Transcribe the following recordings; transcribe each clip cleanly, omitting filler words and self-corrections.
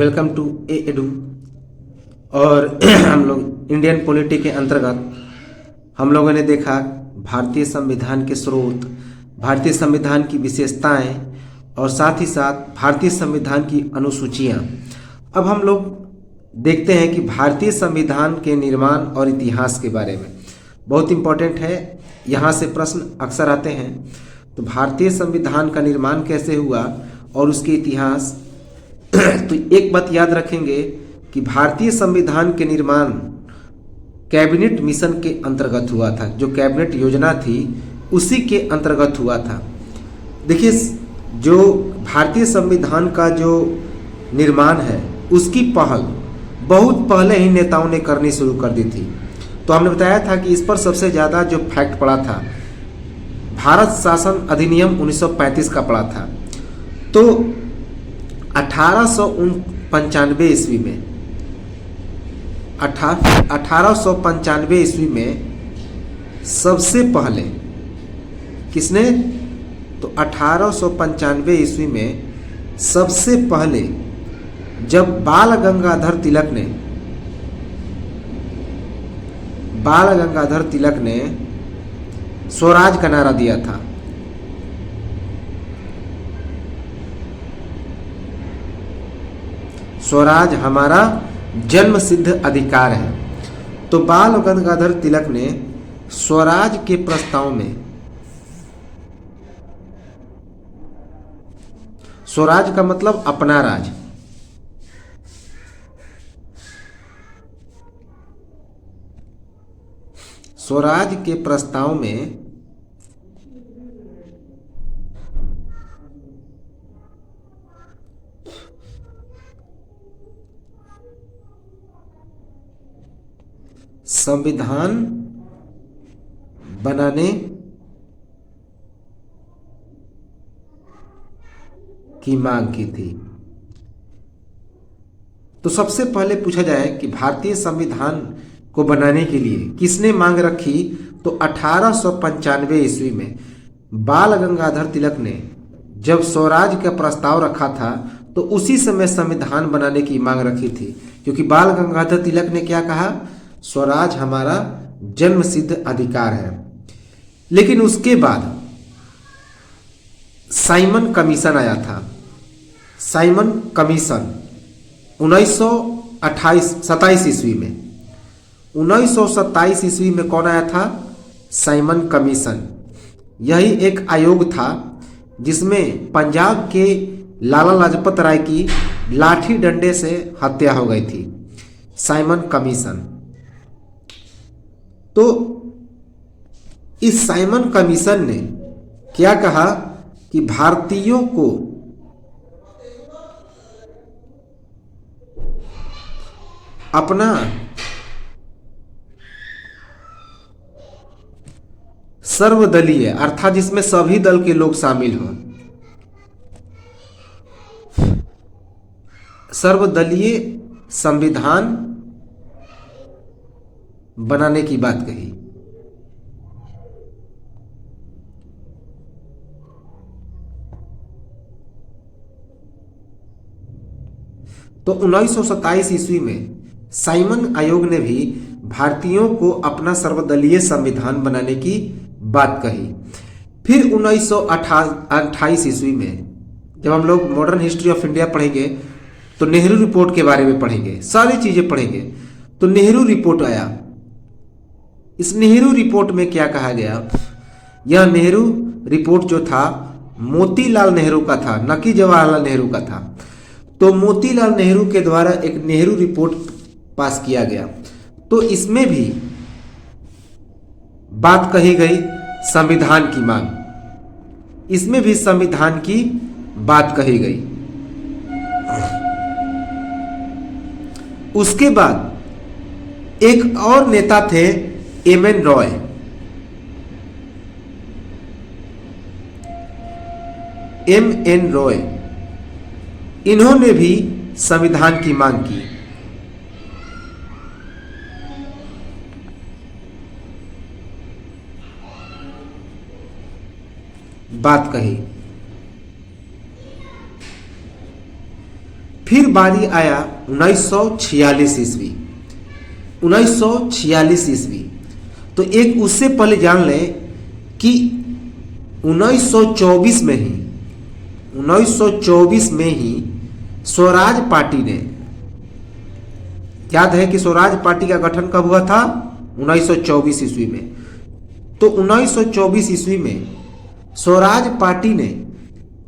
Welcome to A edu. और हम लोग इंडियन पॉलिटी के अंतर्गत हम लोगों ने देखा भारतीय संविधान के स्रोत, भारतीय संविधान की विशेषताएं और साथ ही साथ भारतीय संविधान की अनुसूचियां। अब हम लोग देखते हैं कि भारतीय संविधान के निर्माण और इतिहास के बारे में बहुत इम्पोर्टेंट है, यहाँ से प्रश्न अक्सर आते हैं। तो भारतीय संविधान का निर्माण कैसे हुआ और उसके इतिहास। तो एक बात याद रखेंगे कि भारतीय संविधान के निर्माण कैबिनेट मिशन के अंतर्गत हुआ था। जो कैबिनेट योजना थी उसी के अंतर्गत हुआ था। देखिए, जो भारतीय संविधान का जो निर्माण है उसकी पहल बहुत पहले ही नेताओं ने करनी शुरू कर दी थी। तो हमने बताया था कि इस पर सबसे ज़्यादा जो फैक्ट पड़ा था भारत शासन अधिनियम 1935 का पड़ा था। तो 1895 ईस्वी में 1895 ईस्वी में सबसे पहले किसने, तो 1895 ईस्वी में सबसे पहले जब बाल गंगाधर तिलक ने स्वराज का नारा दिया था। स्वराज हमारा जन्म सिद्ध अधिकार है। तो बाल गंगाधर तिलक ने स्वराज के प्रस्ताव में, स्वराज का मतलब अपना राज, स्वराज के प्रस्ताव में संविधान बनाने की मांग की थी। तो सबसे पहले पूछा जाए कि भारतीय संविधान को बनाने के लिए किसने मांग रखी, तो 1895 ईस्वी में बाल गंगाधर तिलक ने जब स्वराज का प्रस्ताव रखा था तो उसी समय संविधान बनाने की मांग रखी थी। क्योंकि बाल गंगाधर तिलक ने क्या कहा, स्वराज हमारा जन्म सिद्ध अधिकार है। लेकिन उसके बाद साइमन कमीशन आया था। साइमन कमीशन 1927 ईस्वी में, 1927 ईस्वी में कौन आया था, साइमन कमीशन। यही एक आयोग था जिसमें पंजाब के लाला लाजपत राय की लाठी डंडे से हत्या हो गई थी। Simon commission. तो इस साइमन कमीशन ने क्या कहा कि भारतीयों को अपना सर्वदलीय, अर्थात जिसमें सभी दल के लोग शामिल हों, सर्वदलीय संविधान बनाने की बात कही। तो 1927 ईस्वी में साइमन आयोग ने भी भारतीयों को अपना सर्वदलीय संविधान बनाने की बात कही। फिर 1928 ईस्वी में जब हम लोग मॉडर्न हिस्ट्री ऑफ इंडिया पढ़ेंगे तो नेहरू रिपोर्ट के बारे में पढ़ेंगे, सारी चीजें पढ़ेंगे। तो नेहरू रिपोर्ट आया। इस नेहरू रिपोर्ट में क्या कहा गया, यह नेहरू रिपोर्ट जो था मोतीलाल नेहरू का था, न कि जवाहरलाल नेहरू का था। तो मोतीलाल नेहरू के द्वारा एक नेहरू रिपोर्ट पास किया गया। तो इसमें भी बात कही गई संविधान की मांग, इसमें भी संविधान की बात कही गई। उसके बाद एक और नेता थे एम.एन. रॉय। एम.एन. रॉय, इन्होंने भी संविधान की मांग की। बात कही। फिर बारी आया 1946 ईस्वी। 1946 ईस्वी, तो एक उससे पहले जान लें कि 1924 में ही 1924 में ही स्वराज पार्टी ने, याद है कि स्वराज पार्टी का गठन कब हुआ था? 1924 ईस्वी में। तो 1924 ईस्वी में स्वराज पार्टी ने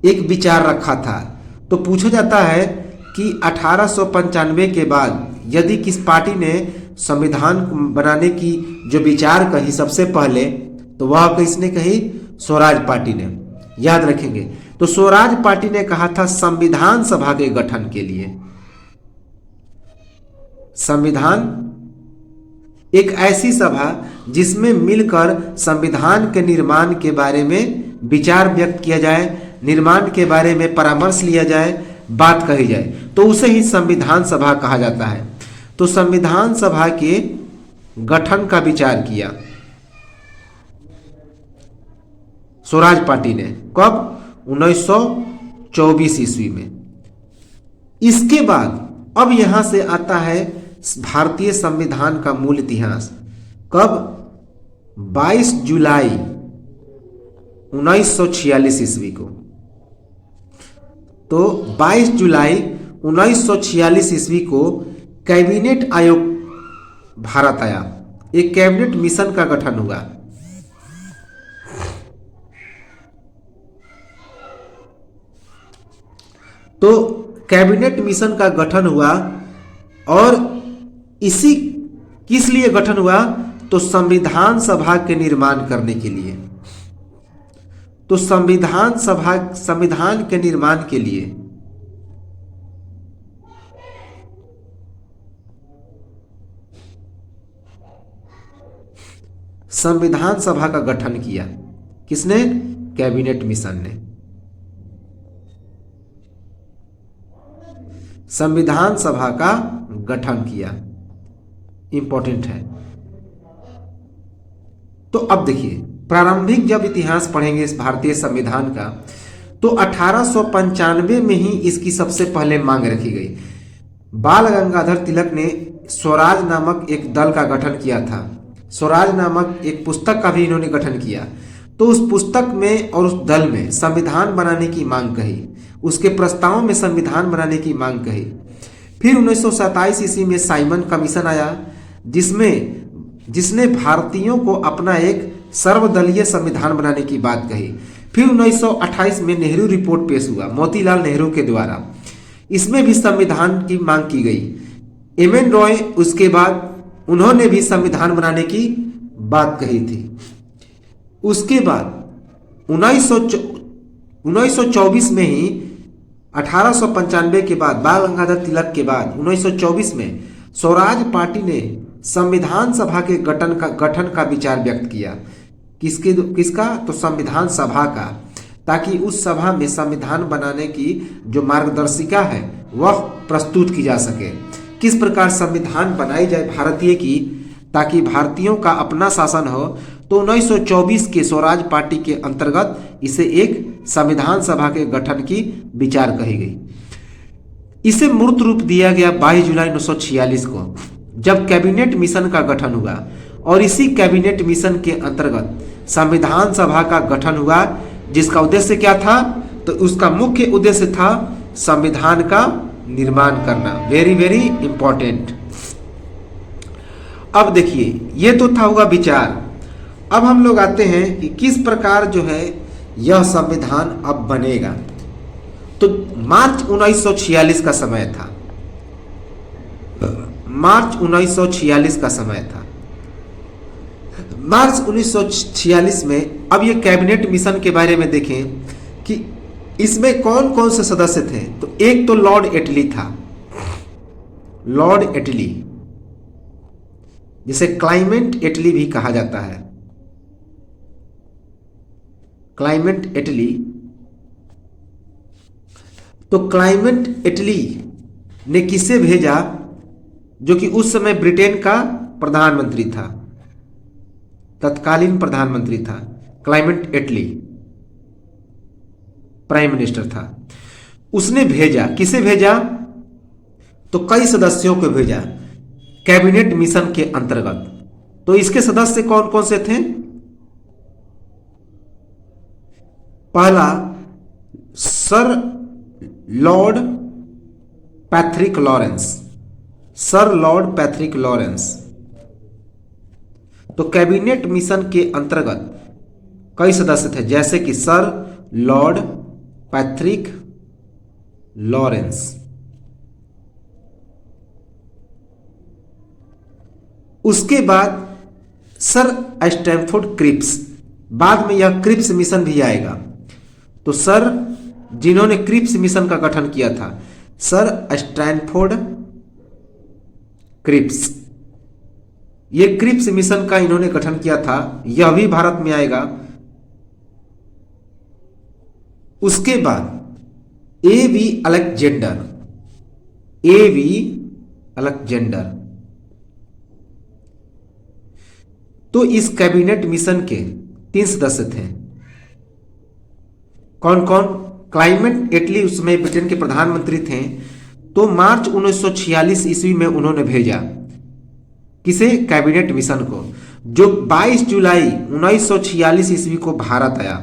एक विचार रखा था। तो पूछा जाता है कि 1895 के बाद यदि किस पार्टी ने संविधान बनाने की जो विचार कही सबसे पहले, तो वह किसने कही? स्वराज पार्टी ने। याद रखेंगे। तो स्वराज पार्टी ने कहा था संविधान सभा के गठन के लिए। संविधान एक ऐसी सभा जिसमें मिलकर संविधान के निर्माण के बारे में विचार व्यक्त किया जाए, निर्माण के बारे में परामर्श लिया जाए, बात कही जाए, तो उसे ही संविधान सभा कहा जाता है। तो संविधान सभा के गठन का विचार किया स्वराज पार्टी ने। कब? 1924 ईस्वी में। इसके बाद अब यहां से आता है भारतीय संविधान का मूल इतिहास। कब? 22 जुलाई 1946 ईस्वी को। तो 22 जुलाई 1946 ईस्वी को कैबिनेट आयोग भारत आया। एक कैबिनेट मिशन का गठन हुआ। तो कैबिनेट मिशन का गठन हुआ, और इसी किस लिए गठन हुआ? तो संविधान सभा के निर्माण करने के लिए। तो संविधान के निर्माण के लिए संविधान सभा का गठन किया। किसने? कैबिनेट मिशन ने। संविधान सभा का गठन किया। इंपॉर्टेंट है। तो अब देखिए, प्रारंभिक जब इतिहास पढ़ेंगे इस भारतीय संविधान का, तो 1895 में ही इसकी सबसे पहले मांग रखी गई। बाल गंगाधर तिलक ने स्वराज नामक एक दल का गठन किया था। स्वराज नामक एक पुस्तक का भी इन्होंने गठन किया। तो उस पुस्तक में और उस दल में संविधान बनाने की मांग कही, उसके प्रस्तावों में संविधान बनाने की मांग कही। फिर 1927 ईस्वी में साइमन कमीशन आया, जिसने भारतीयों को अपना एक सर्वदलीय संविधान बनाने की बात कही। फिर 1928 में नेहरू रिपोर्ट पेश हुआ मोतीलाल नेहरू के द्वारा। इसमें भी संविधान की मांग की गई। एम एन रॉय उसके बाद उन्होंने भी संविधान बनाने की बात कही थी। उसके बाद 1924 में ही 1895 के बाद, बाल गंगाधर तिलक के बाद 1924 में स्वराज पार्टी ने संविधान सभा के गठन का विचार व्यक्त किया। किसका? तो संविधान सभा का, ताकि उस सभा में संविधान बनाने की जो मार्गदर्शिका है वह प्रस्तुत की जा सके। किस प्रकार संविधान बनाई जाए भारतीय की, ताकि भारतीयों का अपना शासन हो। तो 1924 के स्वराज पार्टी के अंतर्गत इसे एक संविधान सभा के गठन की विचार कही गई। इसे मूर्त रूप दिया गया 22 जुलाई 1946 को, जब कैबिनेट मिशन का गठन हुआ। और इसी कैबिनेट मिशन के अंतर्गत संविधान सभा का गठन हुआ, जिसका उद्देश्य क्या था? तो उसका मुख्य उद्देश्य था संविधान का निर्माण करना। Very very important. अब देखिए, ये तो था हुआ विचार। अब हम लोग आते हैं कि किस प्रकार जो है यह संविधान अब बनेगा। तो मार्च 1946 का समय था। मार्च 1946 का समय था। मार्च 1946 में अब ये कैबिनेट मिशन के बारे में देखें कि इसमें कौन कौन से सदस्य थे। तो एक तो लॉर्ड एटली था। लॉर्ड एटली, जिसे क्लाइमेट एटली भी कहा जाता है। क्लाइमेट एटली। तो क्लाइमेट एटली ने किसे भेजा? जो कि उस समय ब्रिटेन का प्रधानमंत्री था, तत्कालीन प्रधानमंत्री था। क्लाइमेट एटली प्राइम मिनिस्टर था। उसने भेजा, किसे भेजा? तो कई सदस्यों को भेजा कैबिनेट मिशन के अंतर्गत। तो इसके सदस्य कौन कौन से थे? पहला sir Lord Patrick Lawrence, sir Lord Patrick Lawrence. तो कैबिनेट मिशन के अंतर्गत कई सदस्य थे, जैसे कि सर लॉर्ड पैट्रिक लॉरेंस। उसके बाद सर स्टैनफोर्ड क्रिप्स, बाद में यह क्रिप्स मिशन भी आएगा। तो सर जिन्होंने क्रिप्स मिशन का गठन किया था, सर स्टैनफोर्ड क्रिप्स, ये क्रिप्स मिशन का इन्होंने गठन किया था, यह भी भारत में आएगा। उसके बाद एवी अलेक्जेंडर, एवी अलेक्जेंडर। तो इस कैबिनेट मिशन के 3 सदस्य थे। कौन कौन? क्लाइमेट एटली उस समय ब्रिटेन के प्रधानमंत्री थे। तो मार्च 1946 ईस्वी में उन्होंने भेजा किसे? कैबिनेट मिशन को, जो 22 जुलाई 1946 ईस्वी को भारत आया।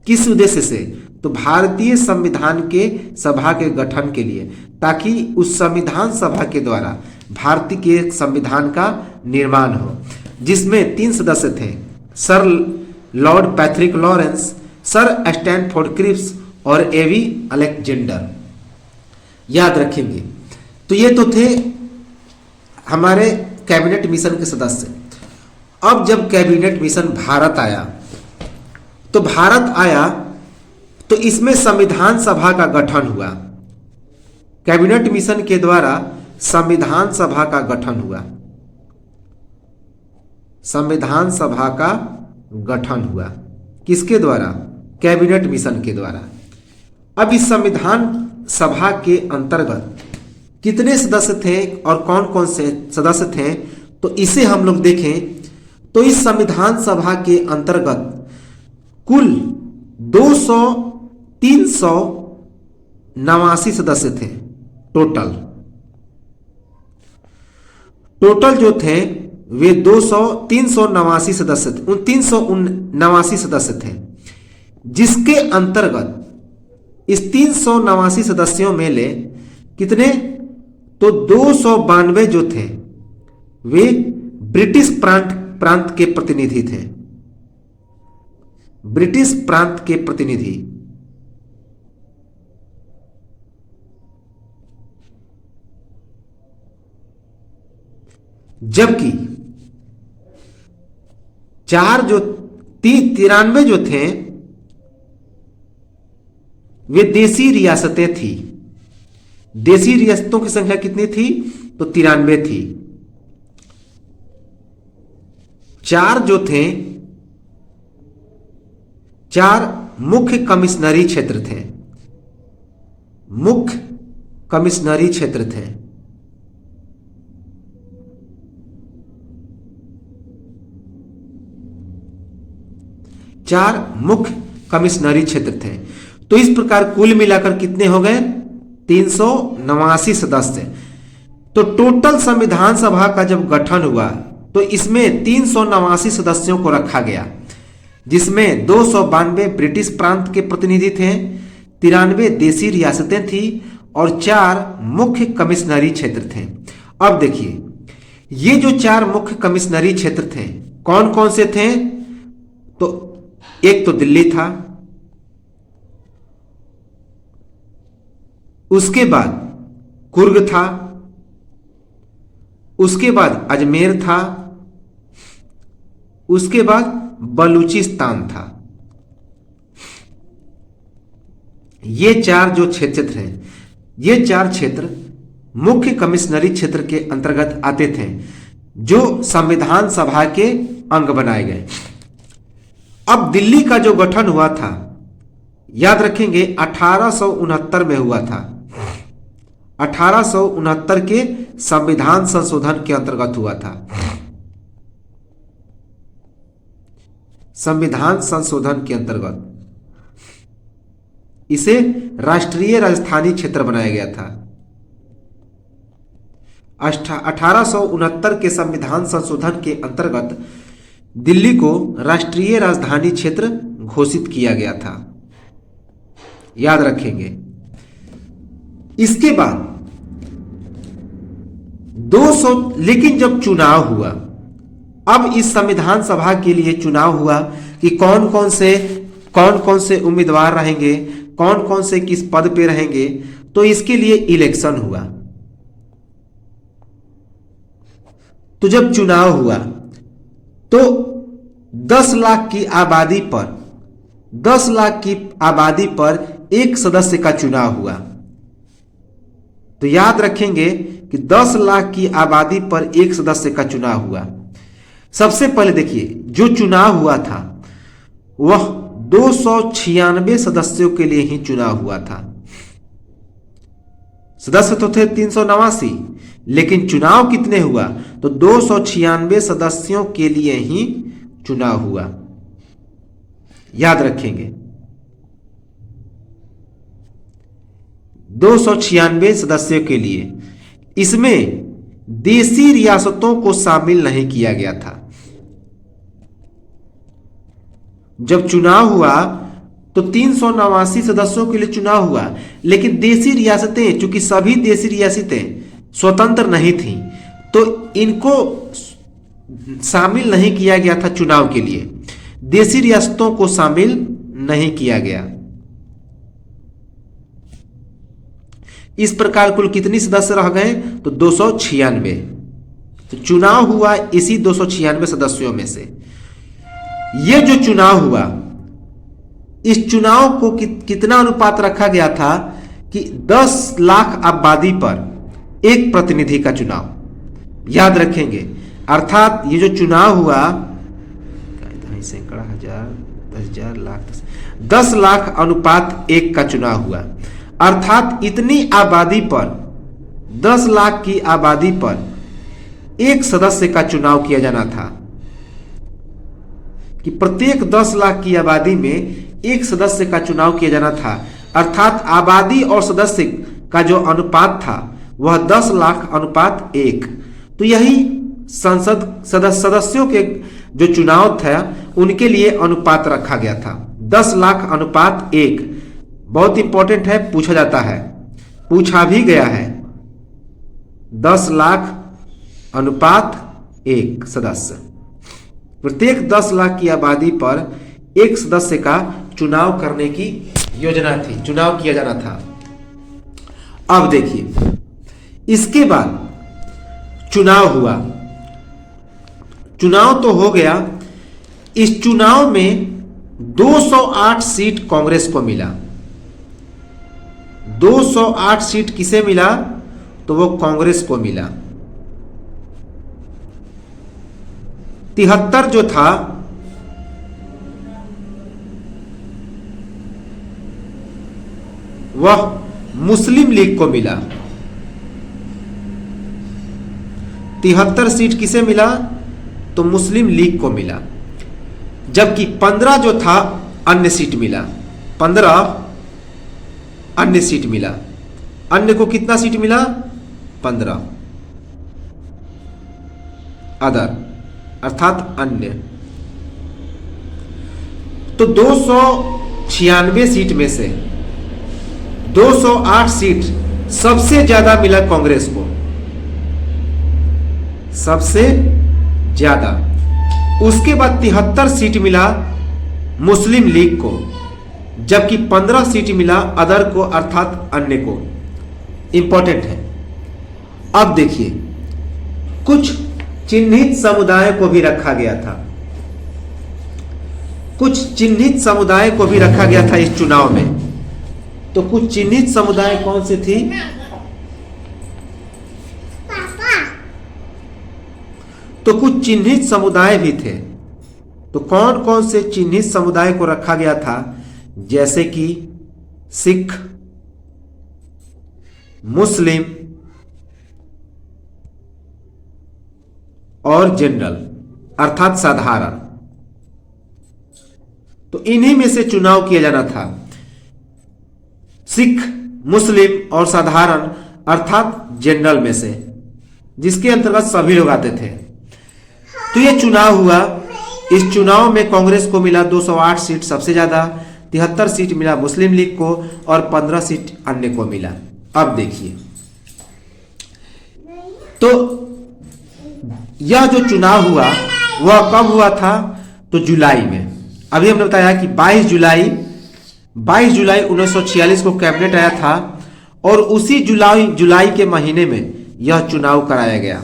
किस उद्देश्य से? तो भारतीय संविधान के सभा के गठन के लिए, ताकि उस संविधान सभा के द्वारा भारतीय के संविधान का निर्माण हो, जिसमें 3 सदस्य थे, Sir Lord Patrick Lawrence, Sir Stafford Cripps और एवी अलेक्जेंडर। याद रखेंगे। तो ये तो थे हमारे कैबिनेट मिशन के सदस्य। अब जब कैबिनेट मिशन भारत आया, तो भारत आया तो इसमें संविधान सभा का गठन हुआ। कैबिनेट मिशन के द्वारा संविधान सभा का गठन हुआ, संविधान सभा का गठन हुआ। किसके द्वारा? कैबिनेट मिशन के द्वारा। अब इस संविधान सभा के अंतर्गत कितने सदस्य थे और कौन कौन से सदस्य थे, तो इसे हम लोग देखें तो इस संविधान सभा के अंतर्गत कुल 389 सदस्य थे। टोटल जो थे वे 389 सदस्य थे, 389 सदस्य थे, जिसके अंतर्गत इस 389 सदस्यों में ले कितने? तो 292 जो थे वे ब्रिटिश प्रांत के प्रतिनिधि थे, ब्रिटिश प्रांत के प्रतिनिधि। जबकि 93 जो थे वे देसी रियासतें थी। देसी रियासतों की संख्या कितनी थी? तो 93 थी। 4 जो थे, 4 मुख्य कमिश्नरी क्षेत्र थे, मुख्य कमिश्नरी क्षेत्र थे। चार मुख्य कमिश्नरी क्षेत्र थे। तो इस प्रकार कुल मिलाकर कितने हो गए? 389 सदस्य। तो टोटल संविधान सभा का जब गठन हुआ तो इसमें 389 सदस्यों को रखा गया, जिसमें 292 ब्रिटिश प्रांत के प्रतिनिधि थे, 93 देसी रियासतें थी और 4 मुख्य कमिश्नरी क्षेत्र थे। अब देखिए, ये जो 4 मुख्य कमिश्नरी क्षेत्र थे कौन कौन से थे? तो एक तो दिल्ली था, उसके बाद कुर्ग था, उसके बाद अजमेर था, उसके बाद बलूचिस्तान था। ये 4 जो क्षेत्र थे, ये 4 क्षेत्र मुख्य कमिश्नरी क्षेत्र के अंतर्गत आते थे, जो संविधान सभा के अंग बनाए गए। अब दिल्ली का जो गठन हुआ था, याद रखेंगे 1869 में हुआ था। 1869 के संविधान संशोधन के अंतर्गत हुआ था। संविधान संशोधन के अंतर्गत इसे राष्ट्रीय राजधानी क्षेत्र बनाया गया था। 1869 के संविधान संशोधन के अंतर्गत दिल्ली को राष्ट्रीय राजधानी क्षेत्र घोषित किया गया था, याद रखेंगे। इसके बाद 200, लेकिन जब चुनाव हुआ, अब इस संविधान सभा के लिए चुनाव हुआ कि कौन कौन से उम्मीदवार रहेंगे, कौन कौन से किस पद पे रहेंगे, तो इसके लिए इलेक्शन हुआ। तो जब चुनाव हुआ तो 10 लाख की आबादी पर एक सदस्य का चुनाव हुआ। तो याद रखेंगे कि 10 लाख की आबादी पर एक सदस्य का चुनाव हुआ। सबसे पहले देखिए, जो चुनाव हुआ था वह 296 सदस्यों के लिए ही चुनाव हुआ था। सदस्य तो थे 389, लेकिन चुनाव कितने हुआ? तो 296 सदस्यों के लिए ही चुनाव हुआ, याद रखेंगे। 296 सदस्यों के लिए, इसमें देशी रियासतों को शामिल नहीं किया गया था। जब चुनाव हुआ तो 389 सदस्यों के लिए चुनाव हुआ, लेकिन देशी रियासतें, चूंकि सभी देशी रियासतें स्वतंत्र नहीं थीं, तो इनको शामिल नहीं किया गया था चुनाव के लिए। देशी रियासतों को शामिल नहीं किया गया। इस प्रकार कुल कितनी सदस्य रह गए? तो 296। तो चुनाव हुआ इसी 296 सदस्यों में से। यह जो चुनाव हुआ, इस चुनाव को कितना अनुपात रखा गया था कि 10 लाख आबादी पर एक प्रतिनिधि का चुनाव, याद रखेंगे। अर्थात ये जो चुनाव हुआ, सैकड़ा, हजार, 10,000, लाख, 10 लाख अनुपात 1 का चुनाव हुआ। अर्थात इतनी आबादी पर, 10 लाख की आबादी पर एक सदस्य का चुनाव किया जाना था, कि प्रत्येक 10 लाख की आबादी में एक सदस्य का चुनाव किया जाना था। अर्थात आबादी और सदस्य का जो अनुपात था वह 10 लाख अनुपात 1। तो यही संसद सदस्यों के जो चुनाव था उनके लिए अनुपात रखा गया था, 10 लाख अनुपात 1। बहुत इंपॉर्टेंट है, पूछा जाता है, पूछा भी गया है। 10 लाख अनुपात 1 सदस्य, प्रत्येक 10 लाख की आबादी पर एक सदस्य का चुनाव करने की योजना थी, चुनाव किया जाना था। अब देखिए, इसके बाद चुनाव हुआ। चुनाव तो हो गया। इस चुनाव में 208 सीट कांग्रेस को मिला। 208 सीट किसे मिला? तो वो कांग्रेस को मिला। 73 जो था वह मुस्लिम लीग को मिला। 73 सीट किसे मिला? तो मुस्लिम लीग को मिला। जबकि 15 जो था अन्य सीट मिला, 15 अन्य सीट मिला। अन्य को कितना सीट मिला? 15 अदर, अर्थात अन्य। तो 296 सीट में से 208 सीट सबसे ज्यादा मिला कांग्रेस को, सबसे ज्यादा। उसके बाद 73 सीट मिला मुस्लिम लीग को, जबकि 15 सीट मिला अदर को, अर्थात अन्य को। इंपॉर्टेंट है। अब देखिए, कुछ चिन्हित समुदाय को भी रखा गया था, कुछ चिन्हित समुदाय को भी रखा गया था इस चुनाव में। तो कुछ चिन्हित समुदाय कौन से थी? तो कुछ चिन्हित समुदाय भी थे। तो कौन कौन से चिन्हित समुदाय को रखा गया था? जैसे कि सिख, मुस्लिम और जनरल, अर्थात साधारण। तो इन्हीं में से चुनाव किया जाना था। सिख, मुस्लिम और साधारण, अर्थात जनरल में से। जिसके अंतर्गत सभी लोग आते थे। तो ये चुनाव हुआ। इस चुनाव में कांग्रेस को मिला 208 सीट, सबसे ज्यादा 73 सीट मिला मुस्लिम लीग को और 15 सीट अन्य को मिला। अब देखिए, तो यह जो चुनाव हुआ वह कब हुआ था? तो जुलाई में। अभी हमने बताया कि 22 जुलाई 1946 को कैबिनेट आया था और उसी जुलाई के महीने में यह चुनाव कराया गया।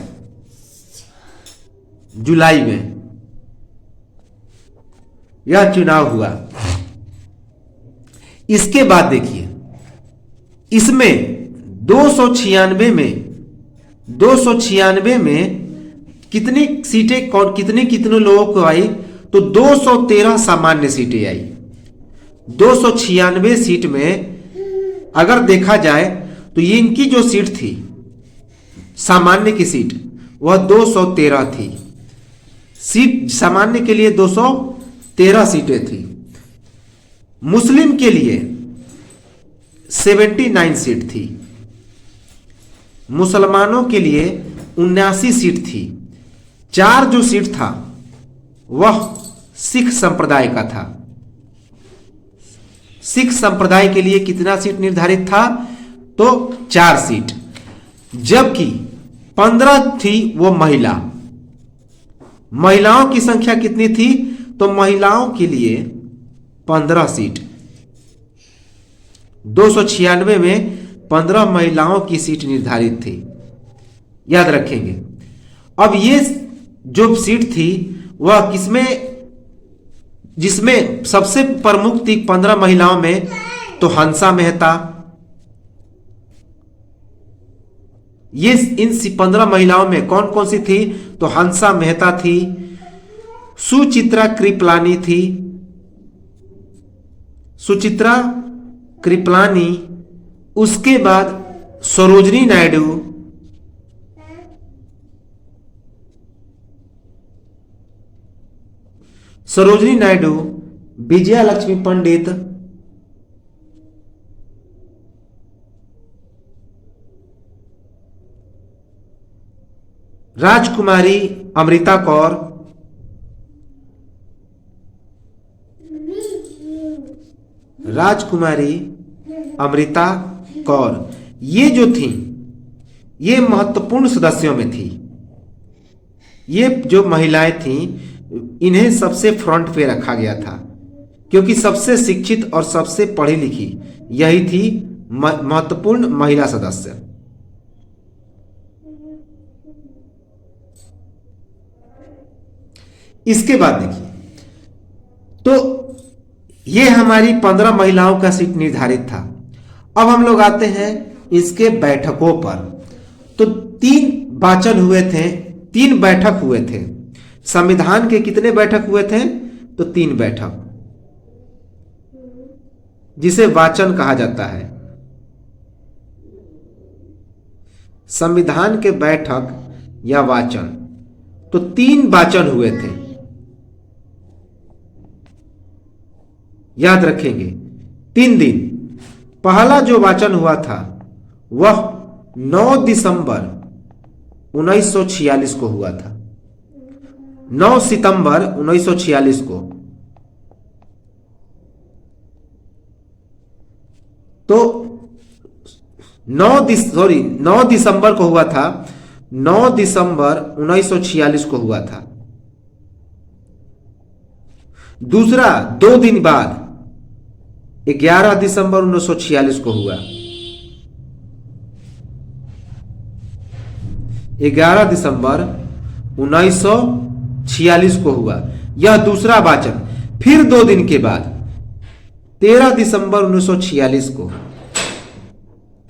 जुलाई में यह चुनाव हुआ। इसके बाद देखिए, इसमें 296 में कितनी सीटें कितने लोगों को आई? तो 213 सामान्य सीटें आई। 296 सीट में अगर देखा जाए तो ये इनकी जो सीट थी, सामान्य की सीट, वह 213 थी। सीट सामान्य के लिए 213 सीटें थी। मुस्लिम के लिए 79 सीट थी। मुसलमानों के लिए 79 सीट थी। 4 जो सीट था वह सिख संप्रदाय का था। सिख संप्रदाय के लिए कितना सीट निर्धारित था? तो 4 सीट, जबकि 15 थी वो महिलाओं की संख्या कितनी थी? तो महिलाओं के लिए 15 सीट। 296 में 15 महिलाओं की सीट निर्धारित थी, याद रखेंगे। अब ये जो सीट थी वह जिसमें सबसे प्रमुख थी 15 महिलाओं में, तो हंसा मेहता। ये इन 15 महिलाओं में कौन कौन सी थी? तो हंसा मेहता थी, सुचित्रा कृपलानी थी, सुचित्रा कृपलानी, उसके बाद सरोजनी नायडू, विजया लक्ष्मी पंडित, राजकुमारी अमृता कौर, ये जो थी ये महत्वपूर्ण सदस्यों में थी। ये जो महिलाएं थीं इन्हें सबसे फ्रंट पे रखा गया था, क्योंकि सबसे शिक्षित और सबसे पढ़ी लिखी यही थी महत्वपूर्ण महिला सदस्य। इसके बाद देखिए, तो ये हमारी 15 महिलाओं का सीट निर्धारित था। अब हम लोग आते हैं इसके बैठकों पर। तो 3 वाचन हुए थे, 3 बैठक हुए थे। संविधान के कितने बैठक हुए थे? तो 3 बैठक, जिसे वाचन कहा जाता है। संविधान के बैठक या वाचन, तो 3 वाचन हुए थे, याद रखेंगे। 3 दिन। पहला जो वाचन हुआ था वह 9 दिसंबर 1946 को हुआ था। 9 सितंबर 1946 को। तो 9 दिसंबर को हुआ था। 9 दिसंबर 1946 को हुआ था। दूसरा 2 दिन बाद 11 दिसंबर 1946 को हुआ। 11 दिसंबर 1946 को हुआ यह दूसरा वाचन। फिर 2 दिन के बाद 13 दिसंबर 1946 को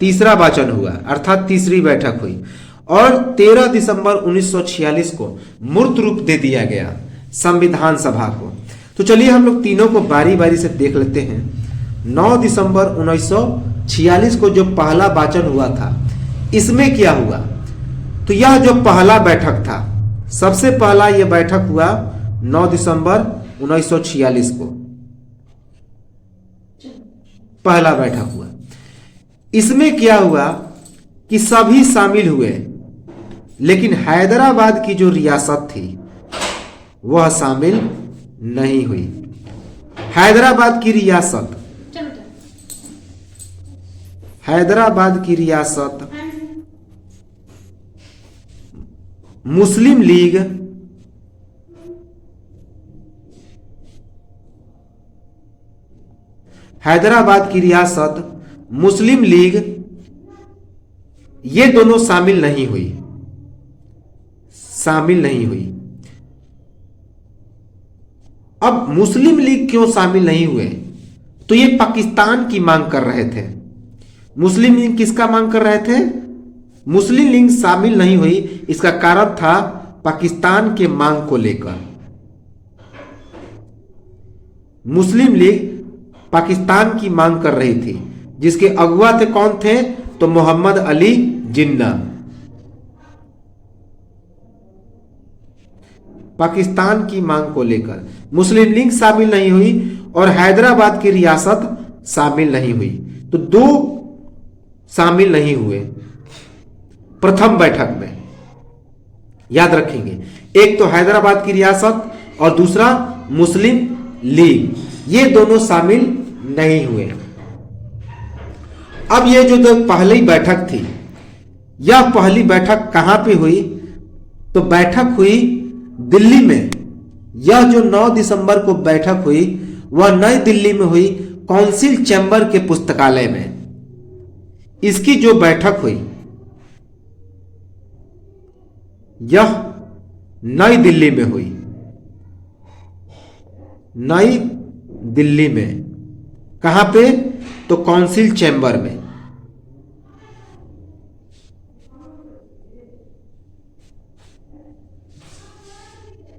तीसरा वाचन हुआ, अर्थात तीसरी बैठक हुई। और 13 दिसंबर 1946 को मूर्त रूप दे दिया गया संविधान सभा को। तो चलिए हम लोग तीनों को बारी बारी से देख लेते हैं। 9 दिसंबर 1946 को जो पहला वाचन हुआ था, इसमें क्या हुआ? तो यह जो पहला बैठक था, सबसे पहला यह बैठक हुआ 9 दिसंबर 1946 को, पहला बैठक हुआ। इसमें क्या हुआ कि सभी शामिल हुए, लेकिन हैदराबाद की जो रियासत थी वह शामिल नहीं हुई। हैदराबाद की रियासत, हैदराबाद की रियासत मुस्लिम लीग हैदराबाद की रियासत मुस्लिम लीग ये दोनों शामिल नहीं हुई, शामिल नहीं हुई। अब मुस्लिम लीग क्यों शामिल नहीं हुए? तो ये पाकिस्तान की मांग कर रहे थे। मुस्लिम लीग किसका मांग कर रहे थे? मुस्लिम लीग शामिल नहीं हुई, इसका कारण था पाकिस्तान के मांग को लेकर। मुस्लिम लीग पाकिस्तान की मांग कर रही थी, जिसके अगुवा थे कौन थे? तो मोहम्मद अली जिन्ना। पाकिस्तान की मांग को लेकर मुस्लिम लीग शामिल नहीं हुई और हैदराबाद की रियासत शामिल नहीं हुई। तो दो शामिल नहीं हुए प्रथम बैठक में, याद रखेंगे। एक तो हैदराबाद की रियासत और दूसरा मुस्लिम लीग, ये दोनों शामिल नहीं हुए। अब ये जो पहली बैठक थी, यह पहली बैठक कहां पे हुई? तो बैठक हुई दिल्ली में। यह जो 9 दिसंबर को बैठक हुई वह नई दिल्ली में हुई, काउंसिल चैम्बर के पुस्तकालय में। इसकी जो बैठक हुई यह नई दिल्ली में हुई, नई दिल्ली में। कहां पे? तो काउंसिल चैम्बर में।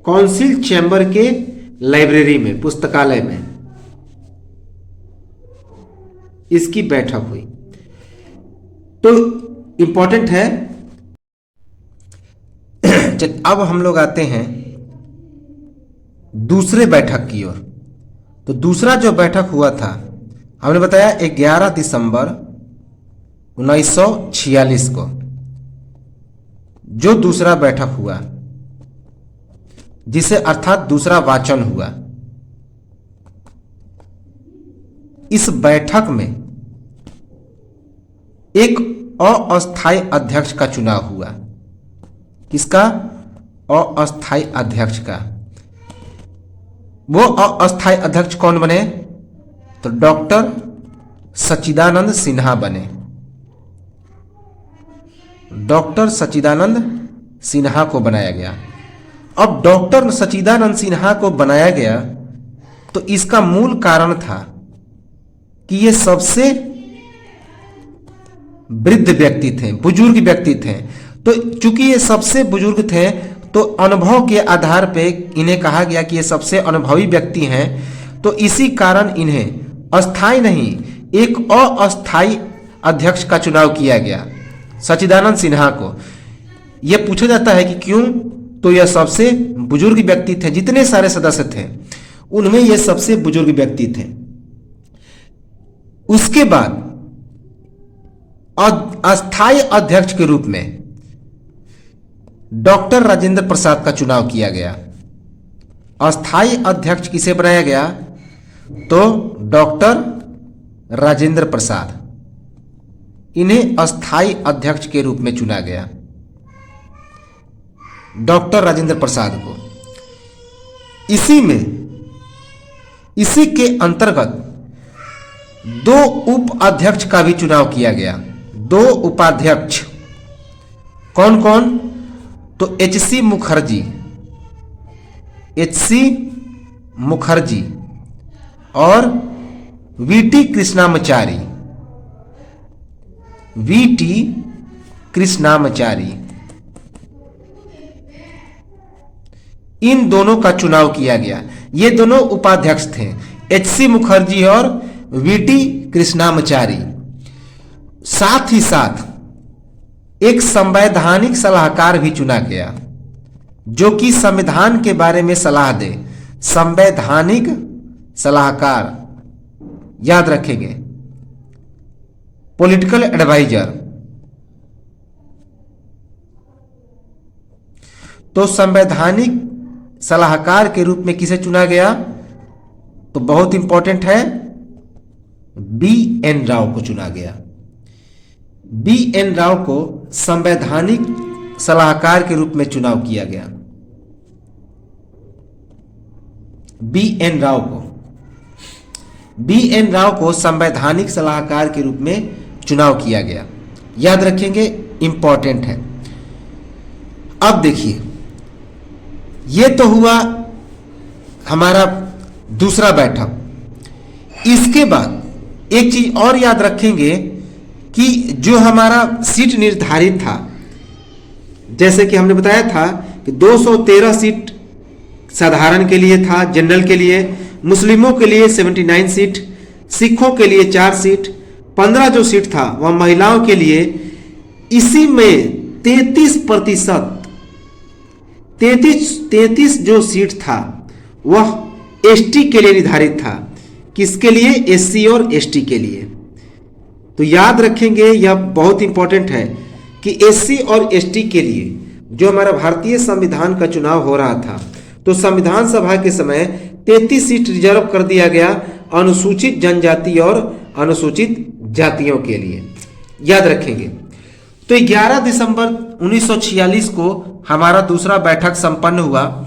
काउंसिल चैम्बर के लाइब्रेरी में, पुस्तकालय में इसकी बैठक हुई। तो इंपॉर्टेंट है। अब हम लोग आते हैं दूसरे बैठक की ओर। तो दूसरा जो बैठक हुआ था, हमने बताया 11 दिसंबर 1946 को जो दूसरा बैठक हुआ, जिसे अर्थात दूसरा वाचन हुआ। इस बैठक में एक अस्थायी अध्यक्ष का चुनाव हुआ। किसका? अस्थायी अध्यक्ष का। वो अस्थायी अध्यक्ष कौन बने? तो डॉक्टर सच्चिदानंद सिन्हा बने। डॉक्टर सच्चिदानंद सिन्हा को बनाया गया। अब डॉक्टर सच्चिदानंद सिन्हा को बनाया गया तो इसका मूल कारण था कि ये सबसे वृद्ध व्यक्ति थे, बुजुर्ग व्यक्ति थे। तो चूंकि ये सबसे बुजुर्ग थे तो अनुभव के आधार पे इन्हें कहा गया कि ये सबसे अनुभवी व्यक्ति हैं। तो इसी कारण इन्हें अस्थायी नहीं, एक अस्थायी अध्यक्ष का चुनाव किया गया, सच्चिदानंद सिन्हा को। यह पूछा जाता है कि क्यों? तो यह सबसे बुजुर्ग व्यक्ति थे। जितने सारे सदस्य थे उनमें यह सबसे बुजुर्ग व्यक्ति थे। उसके बाद अस्थायी अध्यक्ष के रूप में डॉक्टर राजेंद्र प्रसाद का चुनाव किया गया। अस्थायी अध्यक्ष किसे बनाया गया? तो डॉक्टर राजेंद्र प्रसाद, इन्हें अस्थायी अध्यक्ष के रूप में चुना गया, डॉक्टर राजेंद्र प्रसाद को। इसी के अंतर्गत 2 उपाध्यक्ष का भी चुनाव किया गया। 2 उपाध्यक्ष कौन कौन? तो एच.सी. मुखर्जी और वी.टी. कृष्णामाचारी, इन दोनों का चुनाव किया गया। ये दोनों उपाध्यक्ष थे, एच.सी. मुखर्जी और वी.टी. कृष्णामाचारी। साथ ही साथ एक संवैधानिक सलाहकार भी चुना गया जो कि संविधान के बारे में सलाह दे। संवैधानिक सलाहकार, याद रखेंगे, पॉलिटिकल एडवाइजर। तो संवैधानिक सलाहकार के रूप में किसे चुना गया? तो बहुत इंपॉर्टेंट है, B.N. राव को चुना गया। B.N. राव को संवैधानिक सलाहकार के रूप में चुनाव किया गया। B.N. राव को संवैधानिक सलाहकार के रूप में चुनाव किया गया। याद रखेंगे, इंपॉर्टेंट है। अब देखिए, ये तो हुआ हमारा दूसरा बैठक। इसके बाद एक चीज और याद रखेंगे कि जो हमारा सीट निर्धारित था, जैसे कि हमने बताया था कि 213 सीट साधारण के लिए था, जनरल के लिए, मुस्लिमों के लिए 79 सीट, सिखों के लिए 4 सीट, 15 जो सीट था वह महिलाओं के लिए। इसी में 33 जो सीट था वह एसटी के लिए निर्धारित था। किसके लिए? एससी और एसटी के लिए। तो याद रखेंगे, यह बहुत इंपॉर्टेंट है कि एससी और एसटी के लिए जो हमारा भारतीय संविधान का चुनाव हो रहा था, तो संविधान सभा के समय 33 सीट रिजर्व कर दिया गया अनुसूचित जनजाति और अनुसूचित जातियों के लिए। याद रखेंगे। तो 11 दिसंबर 1946 को हमारा दूसरा बैठक संपन्न हुआ,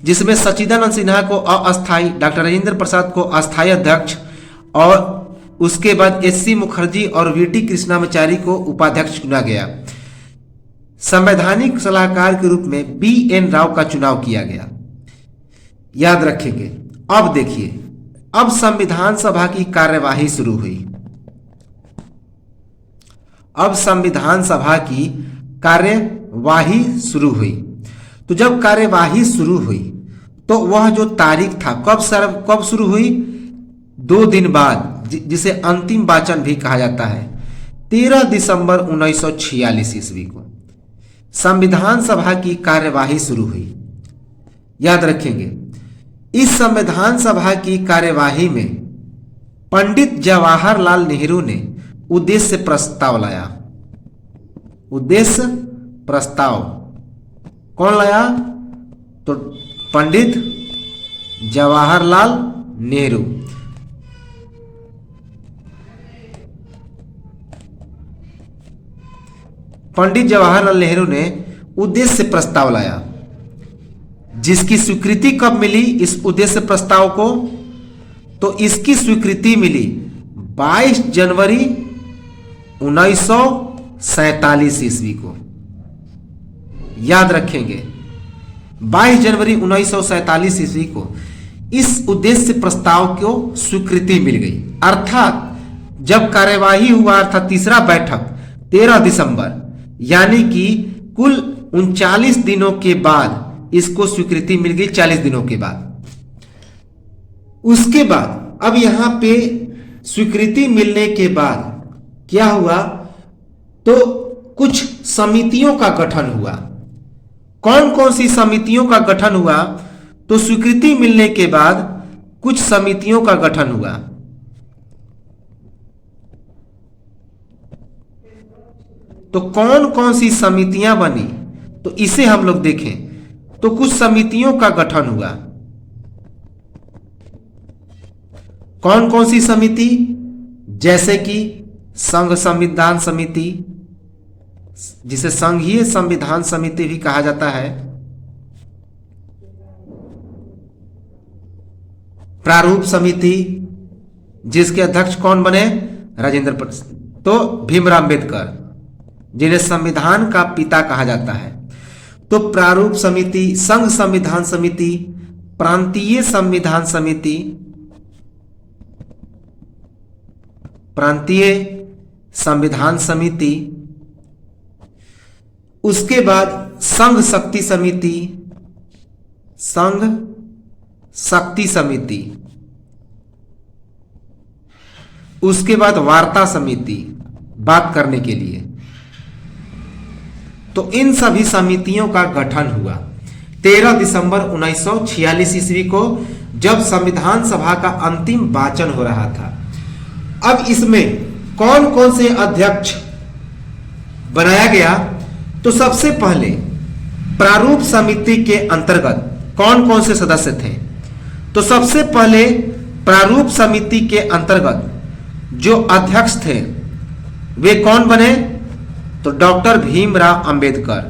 जिसमें सच्चिदानंद सिन्हा को अस्थायी, डॉक्टर राजेंद्र प्रसाद को अस्थायी अध्यक्ष और उसके बाद एससी मुखर्जी और वीटी कृष्णामाचारी को उपाध्यक्ष चुना गया। संवैधानिक सलाहकार के रूप में B.N. राव का चुनाव किया गया। याद रखेंगे। अब देखिए, अब संविधान सभा की कार्यवाही शुरू हुई। अब संविधान सभा की कार्यवाही शुरू हुई। तो जब कार्यवाही शुरू हुई तो वह जो तारीख था, कब शुरू हुई? 2 दिन बाद, जिसे अंतिम वाचन भी कहा जाता है, 13 दिसंबर 1946 ईस्वी को संविधान सभा की कार्यवाही शुरू हुई। याद रखेंगे, इस संविधान सभा की कार्यवाही में पंडित जवाहरलाल नेहरू ने उद्देश्य प्रस्ताव लाया। उद्देश्य प्रस्ताव कौन लाया? तो पंडित जवाहरलाल नेहरू। पंडित जवाहरलाल नेहरू ने उद्देश्य प्रस्ताव लाया, जिसकी स्वीकृति कब मिली इस उद्देश्य प्रस्ताव को? तो इसकी स्वीकृति मिली 22 जनवरी 1947 ईस्वी को। याद रखेंगे, 22 जनवरी 1947 ईस्वी को इस उद्देश्य प्रस्ताव को स्वीकृति मिल गई। अर्थात जब कार्यवाही हुआ, अर्थात तीसरा बैठक 13 दिसंबर, यानी कि कुल 39 दिनों के बाद इसको स्वीकृति मिल गई, 40 दिनों के बाद। उसके बाद अब यहां पे स्वीकृति मिलने के बाद क्या हुआ? तो कुछ समितियों का गठन हुआ। कौन कौन सी समितियों का गठन हुआ? तो स्वीकृति मिलने के बाद कुछ समितियों का गठन हुआ। तो कौन कौन सी समितियां बनी? तो इसे हम लोग देखें तो कुछ समितियों का गठन हुआ। कौन कौन सी समिति? जैसे कि संघ संविधान समिति, जिसे संघीय संविधान समिति भी कहा जाता है, प्रारूप समिति, जिसके अध्यक्ष कौन बने? राजेंद्र प्रसाद, तो भीमराव अंबेडकर, जिन्हें संविधान का पिता कहा जाता है। तो प्रारूप समिति, संघ संविधान समिति, प्रांतीय संविधान समिति, प्रांतीय संविधान समिति, उसके बाद संघ शक्ति समिति, संघ शक्ति समिति, उसके बाद वार्ता समिति, बात करने के लिए। तो इन सभी समितियों का गठन हुआ 13 दिसंबर 1946 ईस्वी को, जब संविधान सभा का अंतिम वाचन हो रहा था। अब इसमें कौन कौन से अध्यक्ष बनाया गया? तो सबसे पहले प्रारूप समिति के अंतर्गत कौन कौन से सदस्य थे? तो सबसे पहले प्रारूप समिति के अंतर्गत जो अध्यक्ष थे वे कौन बने? तो डॉक्टर भीमराव अंबेडकर।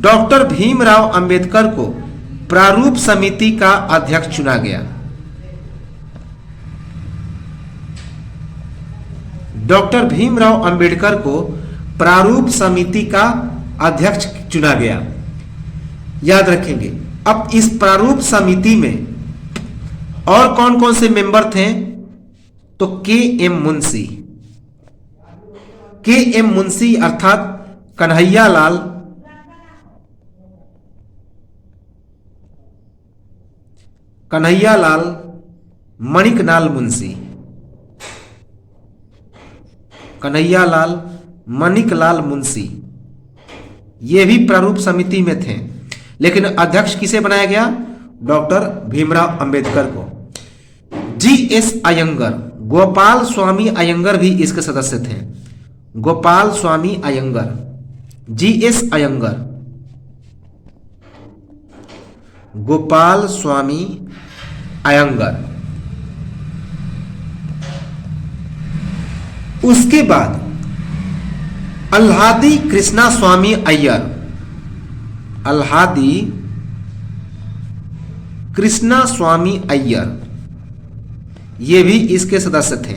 डॉक्टर भीमराव अंबेडकर को प्रारूप समिति का अध्यक्ष चुना गया। डॉक्टर भीमराव अंबेडकर को प्रारूप समिति का अध्यक्ष चुना गया। याद रखेंगे। अब इस प्रारूप समिति में और कौन कौन से मेंबर थे? तो के एम मुंशी। के एम मुंशी अर्थात कन्हैयालाल मणिकलाल मुंशी। कन्हैयालाल मणिकलाल मुंशी ये भी प्रारूप समिति में थे, लेकिन अध्यक्ष किसे बनाया गया? डॉक्टर भीमराव अंबेडकर को। जी एस अयंगर, गोपाल स्वामी अयंगर भी इसके सदस्य थे। Gopal Swami Iyengar, G S Iyengar, Gopal Swami Iyengar. उसके बाद अल्हादी कृष्णा स्वामी अय्यर। अल्हादी कृष्णा स्वामी अय्यर ये भी इसके सदस्य थे।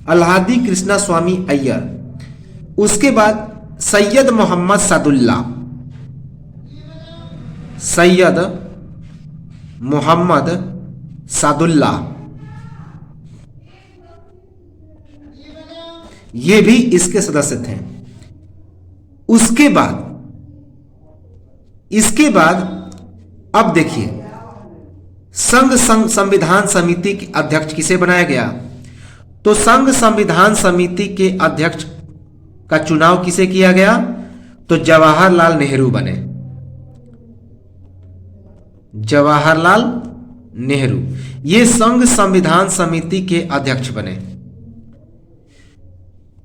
अल्हादी कृष्णा स्वामी अय्यर। उसके बाद सैयद मोहम्मद सादुल्ला। सैयद मोहम्मद सादुल्ला ये भी इसके सदस्य थे। इसके बाद अब देखिए, संघ संविधान समिति के अध्यक्ष किसे बनाया गया? तो संघ संविधान समिति के अध्यक्ष का चुनाव किसे किया गया? तो जवाहरलाल नेहरू बने। जवाहरलाल नेहरू ये संघ संविधान समिति के अध्यक्ष बने।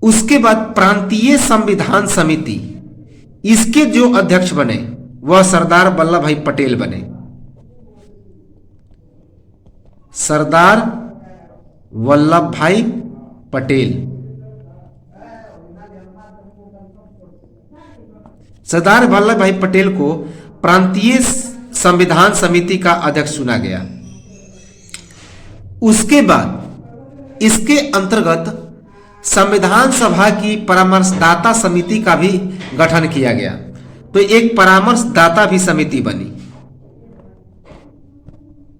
उसके बाद प्रांतीय संविधान समिति, इसके जो अध्यक्ष बने वह सरदार वल्लभ भाई पटेल बने। सरदार वल्लभ भाई पटेल। सरदार वल्लभ भाई पटेल को प्रांतीय संविधान समिति का अध्यक्ष चुना गया। उसके बाद इसके अंतर्गत संविधान सभा की परामर्शदाता समिति का भी गठन किया गया। तो एक परामर्शदाता भी समिति बनी।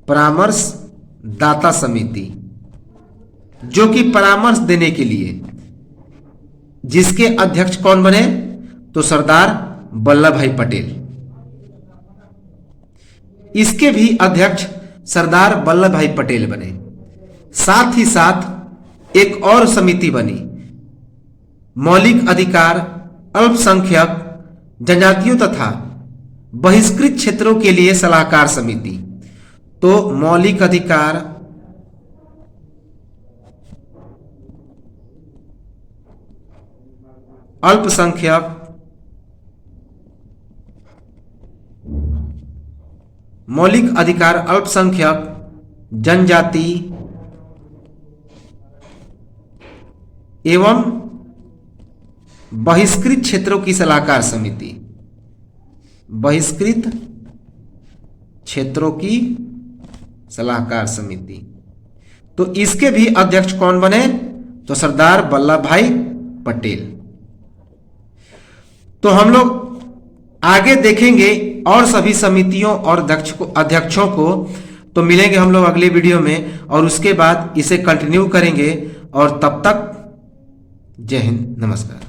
परामर्शदाता समिति जो कि परामर्श देने के लिए, जिसके अध्यक्ष कौन बने? तो सरदार वल्लभ भाई पटेल। इसके भी अध्यक्ष सरदार वल्लभ भाई पटेल बने। साथ ही साथ एक और समिति बनी, मौलिक अधिकार, अल्पसंख्यक, जनजातियों तथा बहिष्कृत क्षेत्रों के लिए सलाहकार समिति। तो मौलिक अधिकार, अल्पसंख्यक, मौलिक अधिकार, अल्पसंख्यक, जनजाति एवं बहिष्कृत क्षेत्रों की सलाहकार समिति। बहिष्कृत क्षेत्रों की सलाहकार समिति। तो इसके भी अध्यक्ष कौन बने? तो सरदार वल्लभ भाई पटेल। तो हम लोग आगे देखेंगे और सभी समितियों और अध्यक्षों को। तो मिलेंगे हम लोग अगले वीडियो में, और उसके बाद इसे कंटिन्यू करेंगे। और तब तक जय हिंद, नमस्कार।